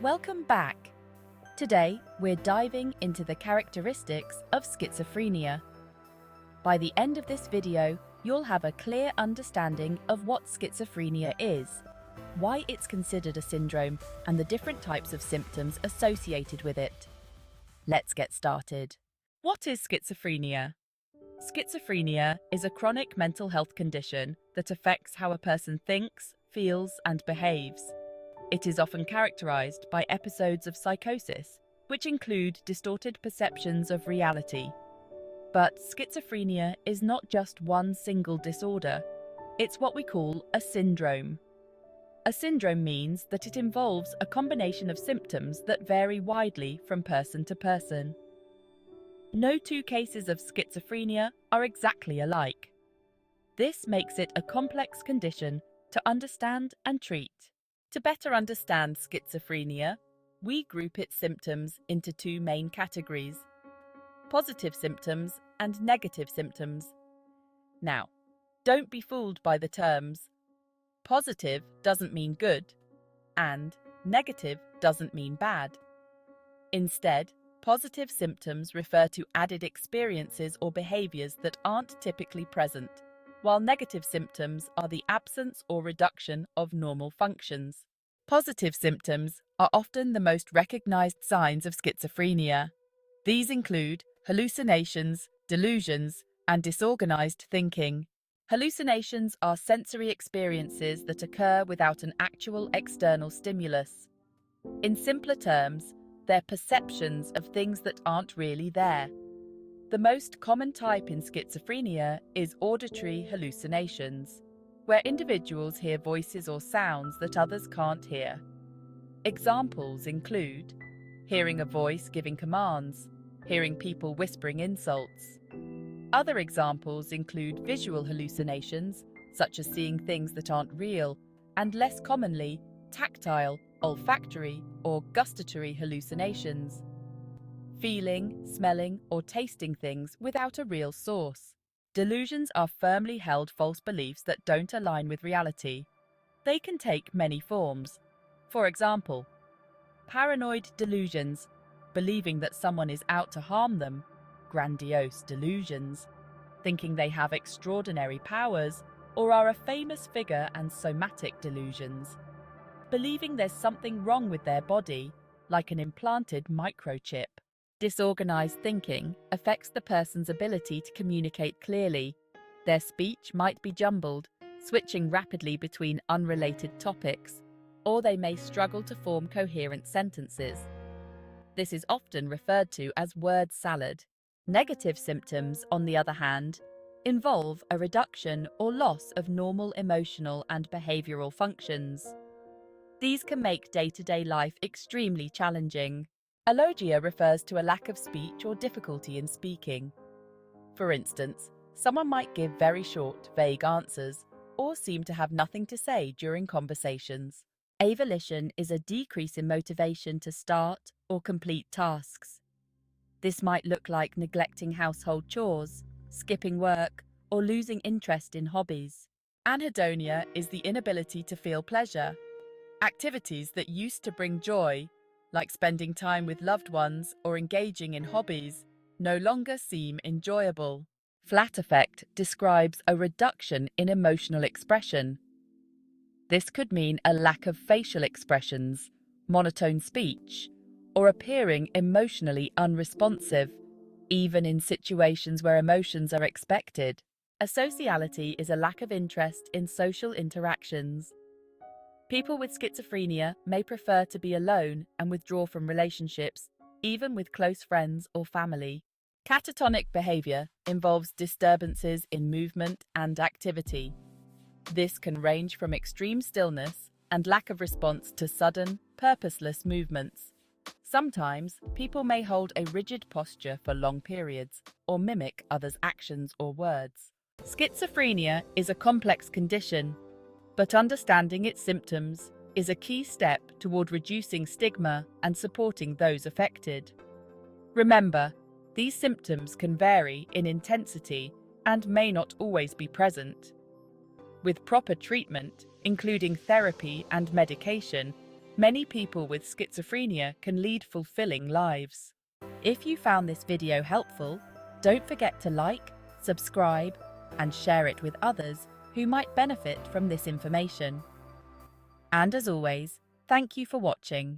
Welcome back. Today, we're diving into the characteristics of schizophrenia. By the end of this video, you'll have a clear understanding of what schizophrenia is, why it's considered a syndrome, and the different types of symptoms associated with it. Let's get started. What is schizophrenia? Schizophrenia is a chronic mental health condition that affects how a person thinks, feels, and behaves. It is often characterized by episodes of psychosis, which include distorted perceptions of reality. But schizophrenia is not just one single disorder. It's what we call a syndrome. A syndrome means that it involves a combination of symptoms that vary widely from person to person. No two cases of schizophrenia are exactly alike. This makes it a complex condition to understand and treat. To better understand schizophrenia, we group its symptoms into two main categories: positive symptoms and negative symptoms. Now, don't be fooled by the terms. Positive doesn't mean good, and negative doesn't mean bad. Instead, positive symptoms refer to added experiences or behaviors that aren't typically present, while negative symptoms are the absence or reduction of normal functions. Positive symptoms are often the most recognized signs of schizophrenia. These include hallucinations, delusions, and disorganized thinking. Hallucinations are sensory experiences that occur without an actual external stimulus. In simpler terms, they're perceptions of things that aren't really there. The most common type in schizophrenia is auditory hallucinations, where individuals hear voices or sounds that others can't hear. Examples include hearing a voice giving commands, hearing people whispering insults. Other examples include visual hallucinations, such as seeing things that aren't real, and less commonly, tactile, olfactory, or gustatory hallucinations. Feeling, smelling, or tasting things without a real source. Delusions are firmly held false beliefs that don't align with reality. They can take many forms. For example, paranoid delusions, believing that someone is out to harm them; grandiose delusions, thinking they have extraordinary powers or are a famous figure; and somatic delusions, believing there's something wrong with their body, like an implanted microchip. Disorganized thinking affects the person's ability to communicate clearly. Their speech might be jumbled, switching rapidly between unrelated topics, or they may struggle to form coherent sentences. This is often referred to as word salad. Negative symptoms, on the other hand, involve a reduction or loss of normal emotional and behavioral functions. These can make day-to-day life extremely challenging. Alogia refers to a lack of speech or difficulty in speaking. For instance, someone might give very short, vague answers or seem to have nothing to say during conversations. Avolition is a decrease in motivation to start or complete tasks. This might look like neglecting household chores, skipping work, or losing interest in hobbies. Anhedonia is the inability to feel pleasure. Activities that used to bring joy, like spending time with loved ones or engaging in hobbies, no longer seem enjoyable. Flat affect describes a reduction in emotional expression. This could mean a lack of facial expressions, monotone speech, or appearing emotionally unresponsive, even in situations where emotions are expected. Asociality is a lack of interest in social interactions. People with schizophrenia may prefer to be alone and withdraw from relationships, even with close friends or family. Catatonic behavior involves disturbances in movement and activity. This can range from extreme stillness and lack of response to sudden, purposeless movements. Sometimes, people may hold a rigid posture for long periods or mimic others' actions or words. Schizophrenia is a complex condition, but understanding its symptoms is a key step toward reducing stigma and supporting those affected. Remember, these symptoms can vary in intensity and may not always be present. With proper treatment, including therapy and medication, Many people with schizophrenia can lead fulfilling lives. If you found this video helpful, don't forget to like, subscribe, and share it with others who might benefit from this information. And as always, thank you for watching.